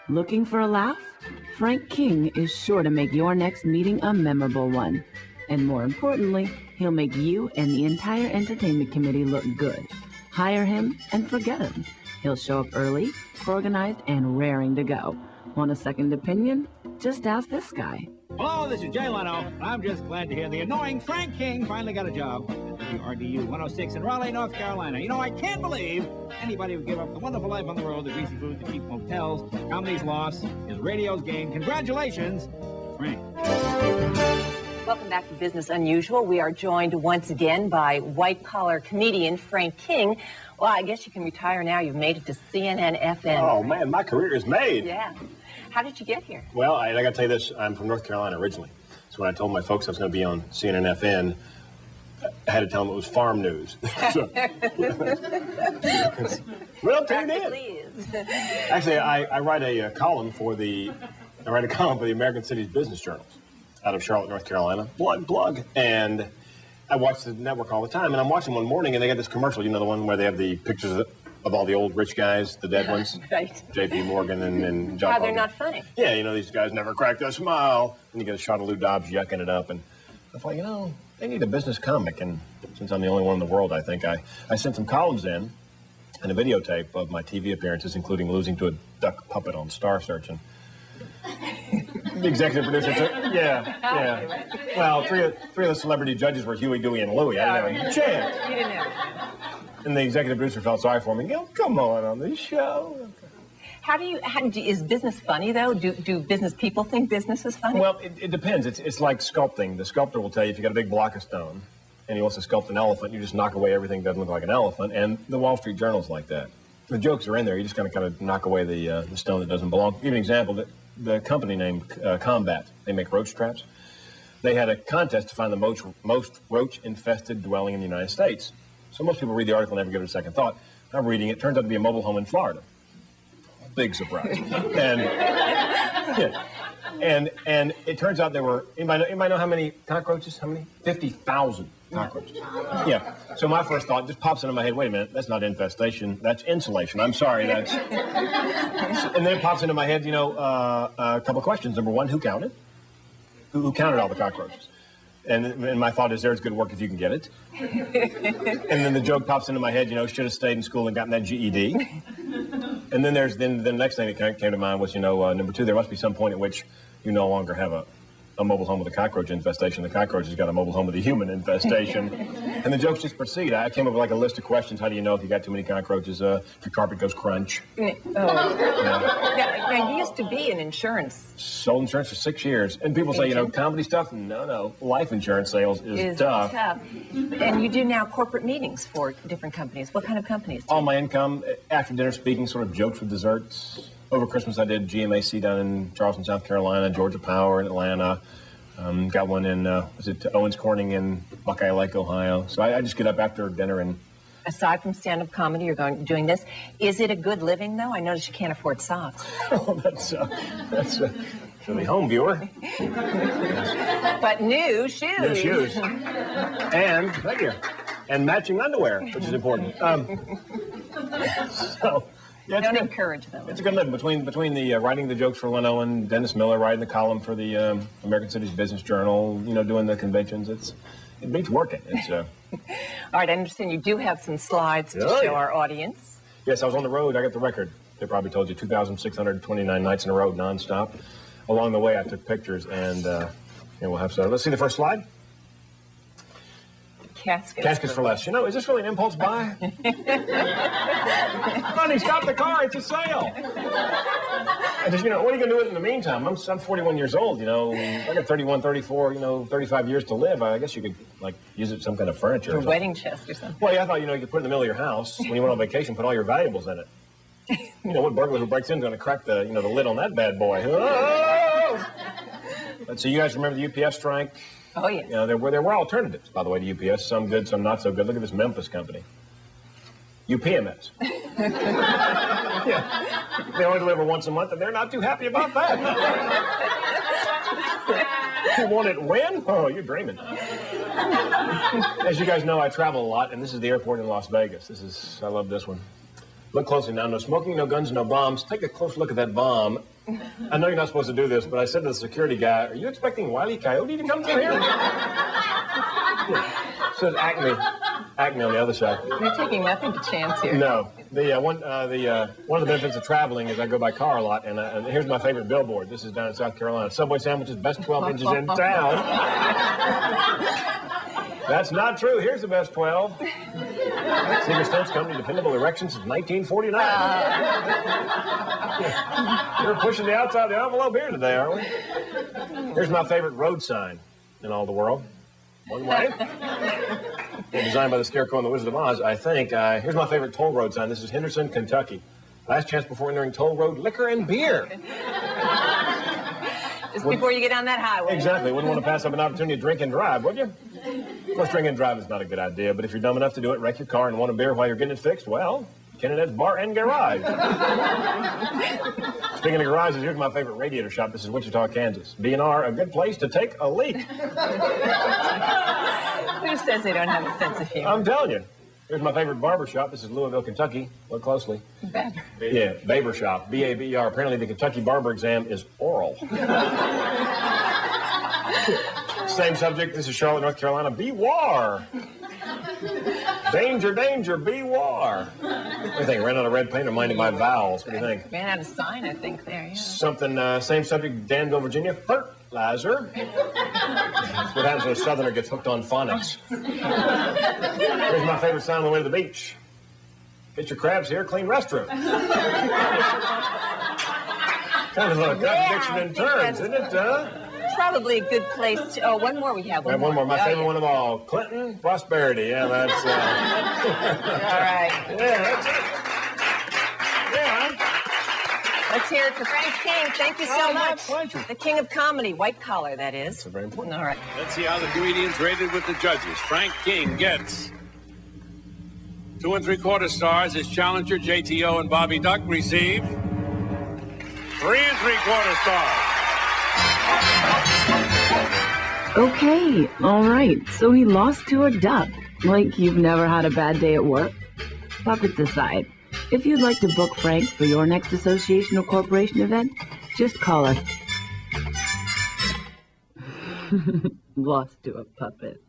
Looking for a laugh? Frank King is sure to make your next meeting a memorable one. And more importantly, he'll make you and the entire entertainment committee look good. Hire him and forget him. He'll show up early, organized, and raring to go. Want a second opinion? Just ask this guy. Hello, this is Jay Leno. I'm just glad to hear the annoying Frank King finally got a job at WRDU 106 in Raleigh, North Carolina. You know, I can't believe anybody would give up the wonderful life on the road, the greasy food, the cheap motels. Comedy's loss is radio's gain. Congratulations, Frank. Welcome back to Business Unusual. We are joined once again by white-collar comedian Frank King. Well, I guess you can retire now. You've made it to CNNfn. Oh, man, my career is made. Yeah. How did you get here? Well, I got to tell you this. I'm from North Carolina originally. So when I told my folks I was going to be on CNNfn, I had to tell them it was farm news. So, well, tune in. Actually, I write a column for the American Cities Business Journals out of Charlotte, North Carolina. Plug. And I watch the network all the time. And I'm watching one morning, and they got this commercial, you know, the one where they have the pictures of all the old rich guys, the dead ones. Right. J.P. Morgan and John. How they're not funny. Yeah, you know, these guys never cracked a smile. And you get a shot of Lou Dobbs yucking it up. And I thought, you know, they need a business comic. And since I'm the only one in the world, I think I sent some columns in and a videotape of my TV appearances, including losing to a duck puppet on Star Search. The executive producer took, yeah. Well, three of the celebrity judges were Huey, Dewey, and Louie. I didn't have a chance. You didn't have. And the executive producer felt sorry for me. Oh, come on this show. Is business funny, though? Do business people think business is funny? Well, it depends. It's like sculpting. The sculptor will tell you if you got a big block of stone and he wants to sculpt an elephant, you just knock away everything that doesn't look like an elephant. And the Wall Street Journal's like that. The jokes are in there. You just kind of knock away the stone that doesn't belong. Give an example. The company named Combat, they make roach traps. They had a contest to find the most roach-infested dwelling in the United States. So most people read the article and never give it a second thought. I'm reading it. Turns out to be a mobile home in Florida. Big surprise. And it turns out there were, anybody know how many cockroaches? How many? 50,000 cockroaches. Yeah. So my first thought just pops into my head, wait a minute, that's not infestation, that's insulation. I'm sorry, that's... And then it pops into my head, you know, a couple of questions. Number one, who counted? Who counted all the cockroaches? And my thought is, there's good work if you can get it. And then the joke pops into my head, you know, should have stayed in school and gotten that GED. And then the next thing that came to mind was, you know, number two, there must be some point at which you no longer have a mobile home with a cockroach infestation. The cockroach has got a mobile home with a human infestation. And the jokes just proceed. I came up with like a list of questions. How do you know if you got too many cockroaches? If your carpet goes crunch. Oh. Now, you used to be in insurance. Sold insurance for 6 years. And people say, you know, comedy stuff? No. Life insurance sales is tough. And you do now corporate meetings for different companies. What kind of companies? All my income, after dinner speaking, sort of jokes with desserts. Over Christmas, I did GMAC down in Charleston, South Carolina, Georgia Power in Atlanta. Got one in, Owens Corning in Buckeye Lake, Ohio. So I just get up after dinner and... Aside from stand-up comedy, you're doing this. Is it a good living, though? I noticed you can't afford socks. Oh, that's for the home viewer. But new shoes. New shoes. And, thank you. And matching underwear, which is important. Yeah, don't encourage them. It's a good living between the writing the jokes for Leno and Dennis Miller, writing the column for the American Cities Business Journal, you know, doing the conventions. It beats working. All right, I understand you do have some slides to show our audience. Yes, I was on the road. I got the record. They probably told you 2,629 nights in a row, nonstop. Along the way, I took pictures, and we'll have some. Let's see the first slide. Caskets for less. You know, is this really an impulse buy? Honey, stop the car. It's a sale. I just, you know, what are you going to do with it in the meantime? I'm 41 years old, you know. I got 31, 34, you know, 35 years to live. I guess you could, like, use it as some kind of furniture. Or wedding chest or something. Well, yeah, I thought, you know, you could put it in the middle of your house. When you went on vacation, put all your valuables in it. You know, what burglar who breaks in is going to crack the, you know, the lid on that bad boy. Oh! So you guys remember the UPS strike? Oh, yes. You know, there were alternatives, by the way, to UPS. Some good, some not so good. Look at this Memphis company. UPMS. Yeah. They only deliver once a month, and they're not too happy about that. You want it when? Oh, you're dreaming. As you guys know, I travel a lot, and this is the airport in Las Vegas. I love this one. Look closely now. No smoking, no guns, no bombs. Take a close look at that bomb. I know you're not supposed to do this, but I said to the security guy, are you expecting Wile E. Coyote to come through here? It says Acme on the other side. You're taking nothing to chance here. No. One of the benefits of traveling is I go by car a lot, and here's my favorite billboard. This is down in South Carolina. Subway sandwiches, best 12 inches in town. That's not true. Here's the best 12. Secret Stunts Company, dependable erection since 1949. We're pushing the outside of the envelope here today, aren't we? Here's my favorite road sign in all the world. One way. Designed by the Scarecrow and the Wizard of Oz, I think. Here's my favorite toll road sign. This is Henderson, Kentucky. Last chance before entering toll road, liquor and beer. Just before you get on that highway. Exactly. Wouldn't want to pass up an opportunity to drink and drive, would you? Of course, drink and drive is not a good idea, but if you're dumb enough to do it, wreck your car and want a beer while you're getting it fixed, well, Ken and Ed's Bar and Garage. Speaking of garages, here's my favorite radiator shop. This is Wichita, Kansas. B&R, a good place to take a leak. Who says they don't have a sense of humor? I'm telling you. Here's my favorite barber shop. This is Louisville, Kentucky. Look closely. Baber. Yeah, Baber shop. B-A-B-E-R. Apparently the Kentucky barber exam is oral. Same subject. This is Charlotte, North Carolina. Beware. Danger, danger, beware. What do you think? Ran out of red paint or minded my vowels? What do you think? Ran out of sign, I think, there, yeah. Something, same subject, Danville, Virginia. Fertilizer. That's what happens when a southerner gets hooked on phonics. Here's my favorite sign on the way to the beach. Get your crabs here, clean restroom. Kind of a contradiction in terms, isn't it, Probably a good place to... Oh, one more we have. One more. My favorite one of all. Clinton, prosperity. Yeah, that's... All right. Yeah, that's it. Yeah. Let's hear it for Frank King. Thank you so much. Pleasure. The king of comedy. White collar, that is. That's very important. All right. Let's see how the comedians rated with the judges. Frank King gets 2 3/4 stars. His challenger, JTO and Bobby Duck, receive 3 3/4 stars. Okay, all right. So he lost to a duck. Like you've never had a bad day at work? Puppets aside, if you'd like to book Frank for your next association or corporation event, just call us. Lost to a puppet.